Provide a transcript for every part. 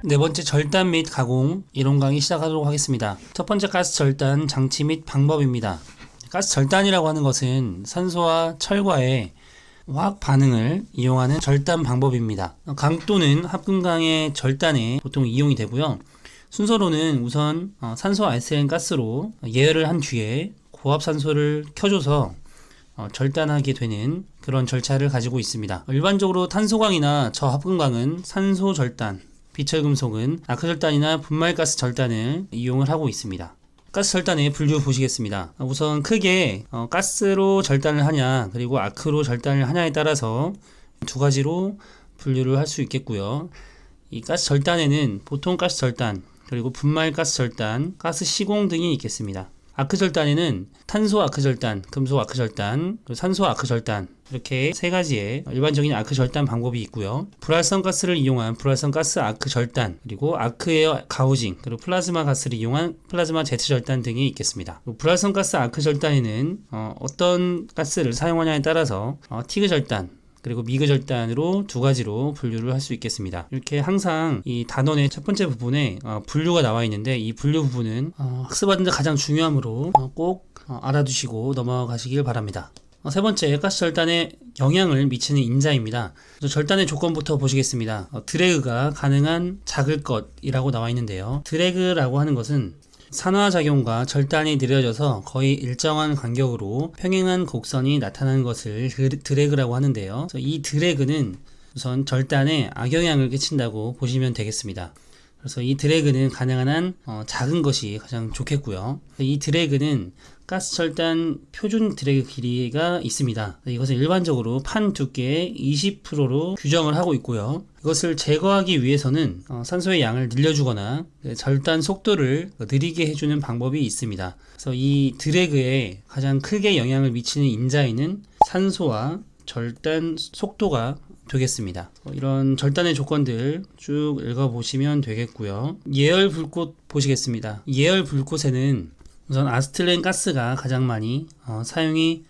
네 번째, 절단 및 가공 이론 강의 시작하도록 하겠습니다. 첫 번째, 가스 절단 장치 및 방법입니다. 가스 절단이라고 하는 것은 산소와 철과의 화학 반응을 이용하는 절단 방법입니다. 강도는 합금강의 절단에 보통 이용이 되고요. 순서로는 우선 산소 아세틸렌 가스로 예열을 한 뒤에 고압산소를 켜줘서 절단하게 되는 그런 절차를 가지고 있습니다. 일반적으로 탄소광이나 저합금강은 산소 절단, 비철금속은 아크절단이나 분말가스 절단을 이용을 하고 있습니다. 가스 절단의 분류 보시겠습니다. 우선 크게 가스로 절단을 하냐 그리고 아크로 절단을 하냐에 따라서 두 가지로 분류를 할 수 있겠고요. 이 가스 절단에는 보통 가스 절단, 그리고 분말가스 절단, 가스 시공 등이 있겠습니다. 아크 절단에는 탄소 아크 절단, 금속 아크 절단, 산소 아크 절단, 이렇게 세 가지의 일반적인 아크 절단 방법이 있고요. 불활성 가스를 이용한 불활성 가스 아크 절단, 그리고 아크에어 가우징, 그리고 플라즈마 가스를 이용한 플라즈마 제트 절단 등이 있겠습니다. 불활성 가스 아크 절단에는 어떤 가스를 사용하냐에 따라서 티그 절단, 그리고 미그 절단으로 두 가지로 분류를 할 수 있겠습니다. 이렇게 항상 이 단원의 첫 번째 부분에 분류가 나와 있는데, 이 분류 부분은 학습하는 데 가장 중요하므로 꼭 알아두시고 넘어가시길 바랍니다. 세 번째, 가스 절단에 영향을 미치는 인자입니다. 절단의 조건부터 보시겠습니다. 드래그가 가능한 작을 것이라고 나와 있는데요. 드래그라고 하는 것은 산화작용과 절단이 느려져서 거의 일정한 간격으로 평행한 곡선이 나타나는 것을 드래그라고 하는데요. 이 드래그는 우선 절단에 악영향을 끼친다고 보시면 되겠습니다. 그래서 이 드래그는 가능한 한 작은 것이 가장 좋겠고요. 이 드래그는 가스 절단 표준 드래그 길이가 있습니다. 이것은 일반적으로 판 두께의 20%로 규정을 하고 있고요. 이것을 제거하기 위해서는 산소의 양을 늘려주거나 절단 속도를 느리게 해주는 방법이 있습니다. 그래서 이 드래그에 가장 크게 영향을 미치는 인자에는 산소와 절단 속도가 되겠습니다. 이런 절단의 조건들 쭉 읽어보시면 되겠고요. 예열 불꽃 보시겠습니다. 예열 불꽃에는 우선 아세틸렌 가스가 가장 많이 사용이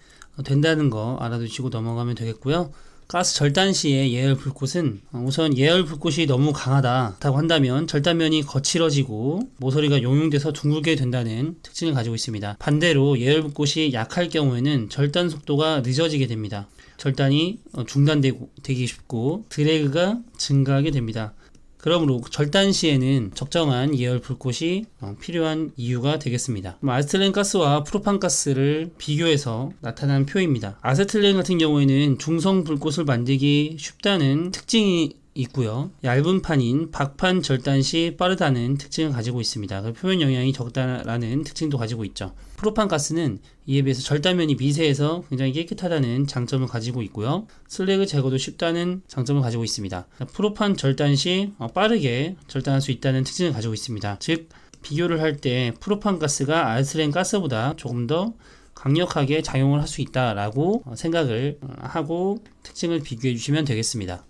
된다는 거 알아두시고 넘어가면 되겠고요. 가스 절단 시의 예열 불꽃은 우선 예열 불꽃이 너무 강하다고 한다면 절단면이 거칠어지고 모서리가 용융돼서 둥글게 된다는 특징을 가지고 있습니다. 반대로 예열 불꽃이 약할 경우에는 절단 속도가 늦어지게 됩니다. 절단이 중단되기 쉽고 드래그가 증가하게 됩니다. 그러므로 절단 시에는 적정한 예열 불꽃이 필요한 이유가 되겠습니다. 아세틸렌 가스와 프로판 가스를 비교해서 나타난 표입니다. 아세틸렌 같은 경우에는 중성 불꽃을 만들기 쉽다는 특징이 있고요. 얇은 판인 박판 절단 시 빠르다는 특징을 가지고 있습니다. 표면 영향이 적다라는 특징도 가지고 있죠. 프로판 가스는 이에 비해서 절단면이 미세해서 굉장히 깨끗하다는 장점을 가지고 있고요. 슬래그 제거도 쉽다는 장점을 가지고 있습니다. 프로판 절단 시 빠르게 절단할 수 있다는 특징을 가지고 있습니다. 즉, 비교를 할 때 프로판 가스가 아세틸렌 가스보다 조금 더 강력하게 작용을 할 수 있다라고 생각을 하고 특징을 비교해 주시면 되겠습니다.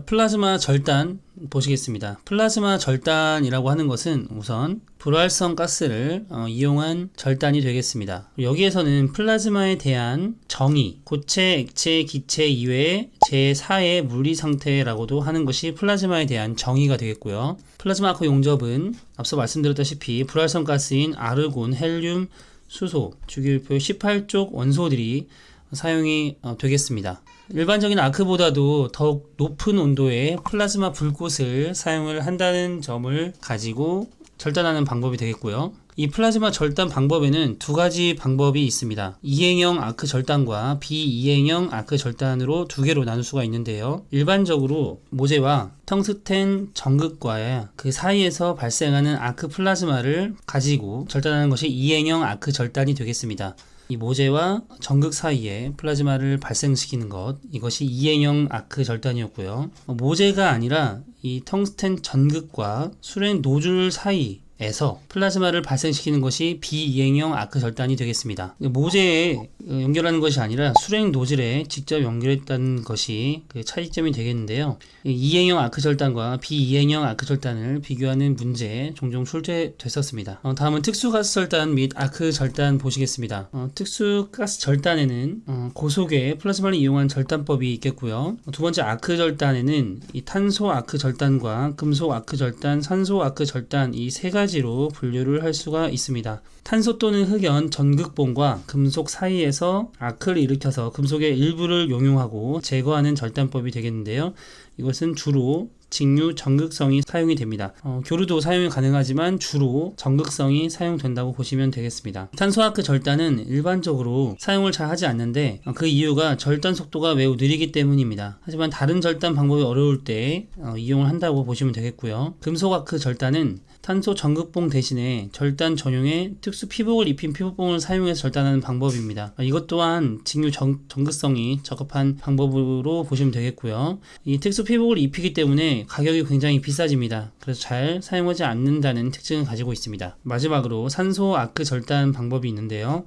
플라즈마 절단 보시겠습니다. 플라즈마 절단이라고 하는 것은 우선 불활성 가스를 이용한 절단이 되겠습니다. 여기에서는 플라즈마에 대한 정의, 고체, 액체, 기체 이외의 제4의 물리 상태라고도 하는 것이 플라즈마에 대한 정의가 되겠고요. 플라즈마 아크 용접은 앞서 말씀드렸다시피 불활성 가스인 아르곤, 헬륨, 수소, 주기율표 18쪽 원소들이 사용이 되겠습니다. 일반적인 아크보다도 더욱 높은 온도의 플라즈마 불꽃을 사용을 한다는 점을 가지고 절단하는 방법이 되겠고요. 이 플라즈마 절단 방법에는 두 가지 방법이 있습니다. 이행형 아크 절단과 비이행형 아크 절단으로 두 개로 나눌 수가 있는데요. 일반적으로 모재와 텅스텐 전극과의 그 사이에서 발생하는 아크 플라즈마를 가지고 절단하는 것이 이행형 아크 절단이 되겠습니다. 이 모재와 전극 사이에 플라즈마를 발생시키는 것, 이것이 이행형 아크 절단이었고요. 모재가 아니라 이 텅스텐 전극과 수랭 노즐 사이에 에서 플라즈마를 발생시키는 것이 비이행형 아크 절단이 되겠습니다. 모재에 연결하는 것이 아니라 수랭 노즐에 직접 연결했다는 것이 그 차이점이 되겠는데요. 이행형 아크 절단과 비이행형 아크 절단을 비교하는 문제 종종 출제됐었습니다. 다음은 특수가스 절단 및 아크 절단 보시겠습니다. 특수가스 절단에는 고속의 플라즈마를 이용한 절단법이 있겠고요. 두 번째 아크 절단에는 이 탄소 아크 절단과 금속 아크 절단, 산소 아크 절단 이 세 가지로 분류를 할 수가 있습니다. 탄소 또는 흑연 전극봉과 금속 사이에서 아크를 일으켜서 금속의 일부를 용융하고 제거하는 절단법이 되겠는데요. 이것은 주로 직류 전극성이 사용이 됩니다. 교류도 사용이 가능하지만 주로 전극성이 사용된다고 보시면 되겠습니다. 탄소아크 절단은 일반적으로 사용을 잘 하지 않는데 그 이유가 절단 속도가 매우 느리기 때문입니다. 하지만 다른 절단 방법이 어려울 때 이용을 한다고 보시면 되겠고요. 금속아크 절단은 탄소 전극봉 대신에 절단 전용의 특수 피복을 입힌 피복봉을 사용해서 절단하는 방법입니다. 이것 또한 직류 전극성이 적합한 방법으로 보시면 되겠고요. 이 특수 피복을 입히기 때문에 가격이 굉장히 비싸집니다. 그래서 잘 사용하지 않는다는 특징을 가지고 있습니다. 마지막으로 산소 아크 절단 방법이 있는데요.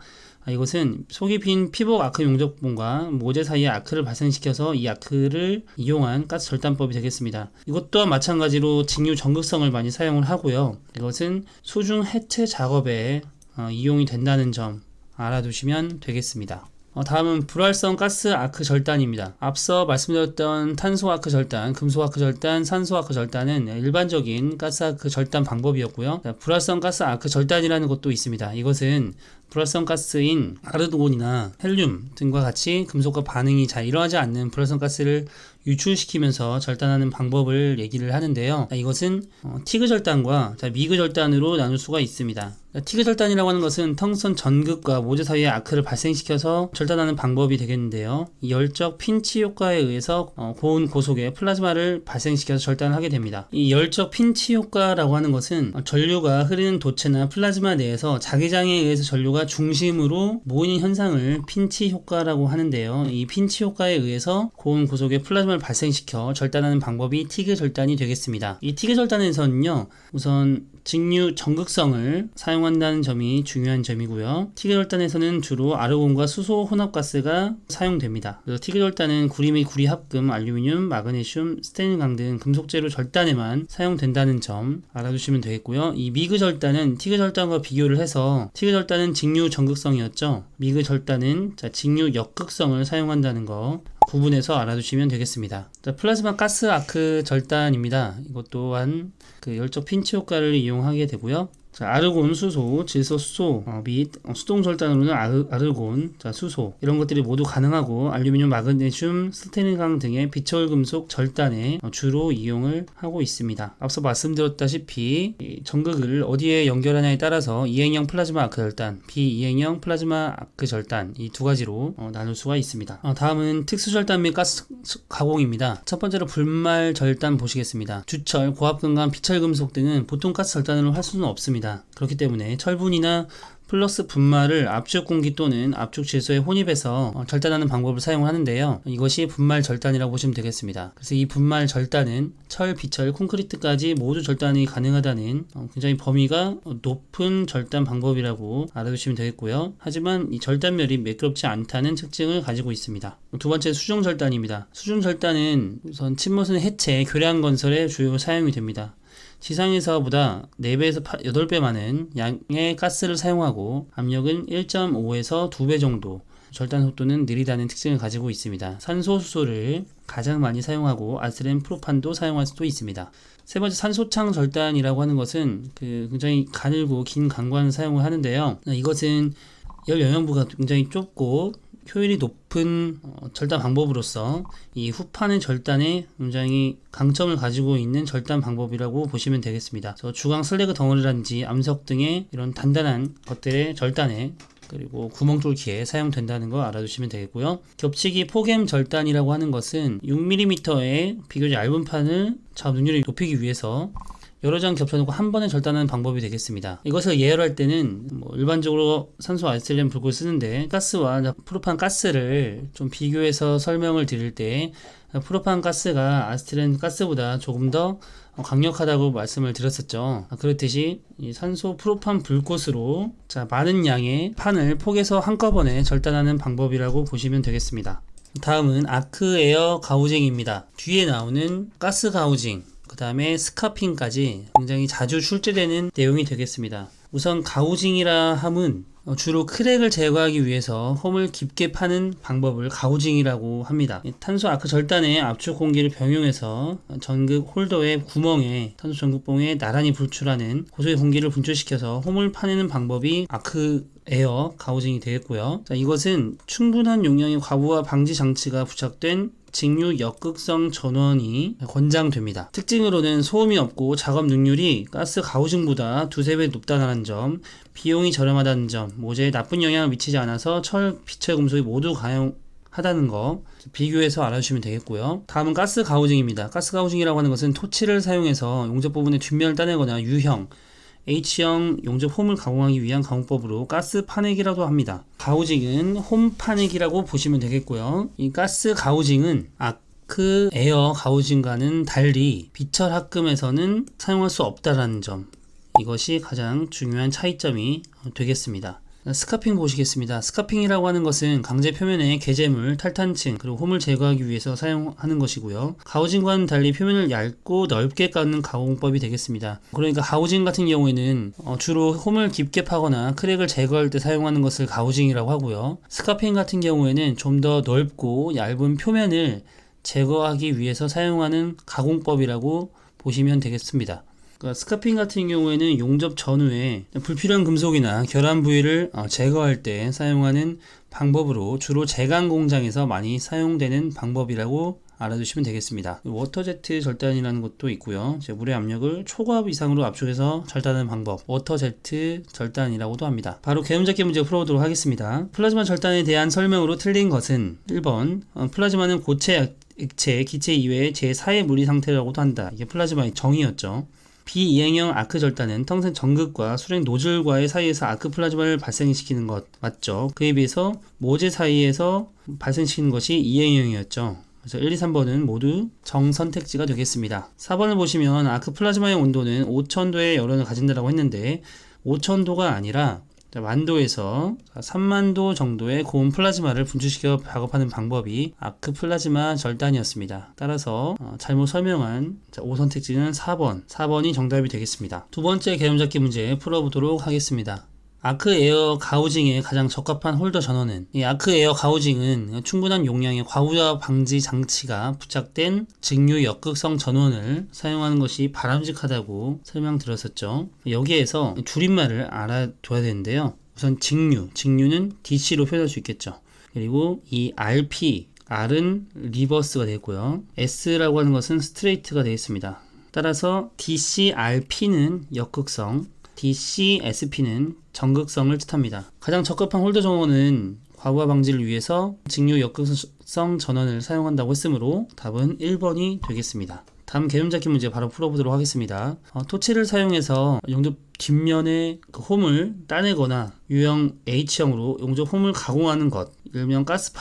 이것은 속이 빈 피복 아크 용접봉과 모재 사이에 아크를 발생시켜서 이 아크를 이용한 가스 절단법이 되겠습니다. 이것 또한 마찬가지로 직류 전극성을 많이 사용을 하고요. 이것은 수중 해체 작업에 이용이 된다는 점 알아두시면 되겠습니다. 다음은 불활성 가스 아크 절단입니다. 앞서 말씀드렸던 탄소 아크 절단, 금속 아크 절단, 산소 아크 절단은 일반적인 가스 아크 절단 방법이었고요. 불활성 가스 아크 절단이라는 것도 있습니다. 이것은 불활성 가스인 아르곤이나 헬륨 등과 같이 금속과 반응이 잘 일어나지 않는 불활성 가스를 유출시키면서 절단하는 방법을 얘기를 하는데요. 이것은 티그 절단과 미그 절단으로 나눌 수가 있습니다. 티그 절단이라고 하는 것은 텅스턴 전극과 모재 사이에 아크를 발생시켜서 절단하는 방법이 되겠는데요. 이 열적 핀치 효과에 의해서 고온 고속의 플라즈마를 발생시켜서 절단을 하게 됩니다. 이 열적 핀치 효과라고 하는 것은 전류가 흐르는 도체나 플라즈마 내에서 자기장에 의해서 전류가 중심으로 모이는 현상을 핀치 효과라고 하는데요. 이 핀치 효과에 의해서 고온 고속의 플라즈마를 발생시켜 절단하는 방법이 티그 절단이 되겠습니다. 이 티그 절단에서는요, 우선 직류 전극성을 사용한다는 점이 중요한 점이고요. 티그 절단에서는 주로 아르곤과 수소 혼합가스가 사용됩니다. 그래서 티그 절단은 구리 및 구리 합금, 알루미늄, 마그네슘, 스테인강 등 금속재료 절단에만 사용된다는 점 알아두시면 되겠고요. 이 미그 절단은 티그 절단과 비교를 해서 티그 절단은 직류 전극성이었죠. 미그 절단은 직류 역극성을 사용한다는 거 구분해서 알아두시면 되겠습니다. 플라즈마 가스 아크 절단입니다. 이것 또한 그 열적 핀치 효과를 이용하게 되고요. 아르곤, 수소, 질소, 수소 및 수동 절단으로는 아르곤, 수소 이런 것들이 모두 가능하고 알루미늄, 마그네슘, 스테인강 등의 비철 금속 절단에 주로 이용을 하고 있습니다. 앞서 말씀드렸다시피 전극을 어디에 연결하냐에 따라서 이행형 플라즈마 아크 절단, 비이행형 플라즈마 아크 절단 이 두 가지로 나눌 수가 있습니다. 다음은 특수 절단 및 가스 가공입니다. 첫 번째로 불말 절단 보시겠습니다. 주철, 고압금간, 비철 금속 등은 보통 가스 절단으로 할 수는 없습니다. 그렇기 때문에 철분이나 플러스 분말을 압축 공기 또는 압축 질소에 혼입해서 절단하는 방법을 사용하는데요. 이것이 분말 절단이라고 보시면 되겠습니다. 그래서 이 분말 절단은 철, 비철, 콘크리트까지 모두 절단이 가능하다는 굉장히 범위가 높은 절단 방법이라고 알아두시면 되겠고요. 하지만 이 절단멸이 매끄럽지 않다는 특징을 가지고 있습니다. 두 번째 수중 절단입니다. 수중 절단은 우선 침몰선 해체, 교량 건설에 주요 사용이 됩니다. 지상에서보다 4배에서 8배 많은 양의 가스를 사용하고 압력은 1.5에서 2배 정도, 절단 속도는 느리다는 특징을 가지고 있습니다. 산소, 수소를 가장 많이 사용하고 아스렌, 프로판도 사용할 수도 있습니다. 세 번째 산소창 절단이라고 하는 것은 굉장히 가늘고 긴 강관을 사용을 하는데요. 이것은 열 영향부가 굉장히 좁고 효율이 높은 절단 방법으로서 이 후판의 절단에 굉장히 강점을 가지고 있는 절단 방법이라고 보시면 되겠습니다. 주강 슬래그 덩어리라든지 암석 등의 이런 단단한 것들의 절단에 그리고 구멍 뚫기에 사용된다는 거 알아두시면 되겠고요. 겹치기 포겜 절단이라고 하는 것은 6mm의 비교적 얇은 판을 작업 능률을 높이기 위해서 여러 장 겹쳐놓고 한 번에 절단하는 방법이 되겠습니다. 이것을 예열할 때는 일반적으로 산소 아세틸렌 불꽃을 쓰는데 가스와 프로판 가스를 좀 비교해서 설명을 드릴 때 프로판 가스가 아세틸렌 가스보다 조금 더 강력하다고 말씀을 드렸었죠. 그렇듯이 이 산소 프로판 불꽃으로 많은 양의 판을 폭에서 한꺼번에 절단하는 방법이라고 보시면 되겠습니다. 다음은 아크 에어 가우징입니다. 뒤에 나오는 가스 가우징, 그 다음에 스카핑까지 굉장히 자주 출제되는 내용이 되겠습니다. 우선 가우징이라 함은 주로 크랙을 제거하기 위해서 홈을 깊게 파는 방법을 가우징이라고 합니다. 탄소 아크 절단에 압축 공기를 병용해서 전극 홀더의 구멍에 탄소 전극봉에 나란히 분출하는 고속의 공기를 분출시켜서 홈을 파내는 방법이 아크 에어 가우징이 되겠고요. 이것은 충분한 용량의 과부하 방지 장치가 부착된 직류 역극성 전원이 권장됩니다. 특징으로는 소음이 없고 작업 능률이 가스 가우징보다 두세 배 높다는 점, 비용이 저렴하다는 점, 모재에 나쁜 영향을 미치지 않아서 철, 비철 금속이 모두 가용하다는 거 비교해서 알아주시면 되겠고요. 다음은 가스 가우징입니다. 가스 가우징이라고 하는 것은 토치를 사용해서 용접 부분의 뒷면을 따내거나 유형, H형 용접 홈을 가공하기 위한 가공법으로 가스 파내기라도 합니다. 가우징은 홈 파내기라고 보시면 되겠고요. 이 가스 가우징은 아크 에어 가우징과는 달리 비철 합금에서는 사용할 수 없다라는 점, 이것이 가장 중요한 차이점이 되겠습니다. 스카핑 보시겠습니다. 스카핑이라고 하는 것은 강제 표면의 개재물, 탈탄층, 그리고 홈을 제거하기 위해서 사용하는 것이고요. 가우징과는 달리 표면을 얇고 넓게 깎는 가공법이 되겠습니다. 그러니까 가우징 같은 경우에는 주로 홈을 깊게 파거나 크랙을 제거할 때 사용하는 것을 가우징이라고 하고요. 스카핑 같은 경우에는 좀 더 넓고 얇은 표면을 제거하기 위해서 사용하는 가공법이라고 보시면 되겠습니다. 스카핑 같은 경우에는 용접 전후에 불필요한 금속이나 결함 부위를 제거할 때 사용하는 방법으로 주로 제강 공장에서 많이 사용되는 방법이라고 알아두시면 되겠습니다. 워터제트 절단이라는 것도 있고요. 물의 압력을 초고압 이상으로 압축해서 절단하는 방법, 워터제트 절단이라고도 합니다. 바로 개념잡기 문제 풀어보도록 하겠습니다. 플라즈마 절단에 대한 설명으로 틀린 것은 1번 플라즈마는 고체, 액체, 기체 이외의 제4의 물리 상태라고도 한다. 이게 플라즈마의 정의였죠. 비이행형 아크 절단은 텅센 전극과 수랭 노즐과의 사이에서 아크 플라즈마를 발생시키는 것 맞죠? 그에 비해서 모재 사이에서 발생시키는 것이 이행형이었죠. 그래서 1, 2, 3번은 모두 정선택지가 되겠습니다. 4번을 보시면 아크 플라즈마의 온도는 5000도의 열원을 가진다라고 했는데 5000도가 아니라 만도에서 3만도 정도의 고온 플라즈마를 분출시켜 작업하는 방법이 아크 플라즈마 절단이었습니다. 따라서 잘못 설명한 5선택지는 4번이 정답이 되겠습니다. 두 번째 개념잡기 문제 풀어보도록 하겠습니다. 아크 에어 가우징에 가장 적합한 홀더 전원은, 이 아크 에어 가우징은 충분한 용량의 과부하 방지 장치가 부착된 직류 역극성 전원을 사용하는 것이 바람직하다고 설명드렸었죠. 여기에서 줄임말을 알아둬야 되는데요. 우선 직류는 DC로 표현할 수 있겠죠. 그리고 이 RP, R은 리버스가 되고요. S라고 하는 것은 스트레이트가 되겠습니다. 따라서 DCRP는 역극성, DCSP는 정극성을 뜻합니다. 가장 적합한 홀더 전원은 과부하 방지를 위해서 직류 역극성 전원을 사용한다고 했으므로 답은 1번이 되겠습니다. 다음 개념잡기 문제 바로 풀어보도록 하겠습니다. 토치를 사용해서 용접 뒷면의 홈을 따내거나 유형 H형으로 용접 홈을 가공하는 것, 일명 가스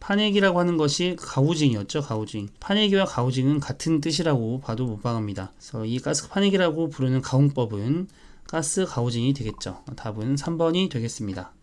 파내기라고 하는 것이 가우징이었죠. 가우징. 파내기와 가우징은 같은 뜻이라고 봐도 무방합니다. 그래서 이 가스 파내기라고 부르는 가공법은 가스 가우징이 되겠죠. 답은 3번이 되겠습니다.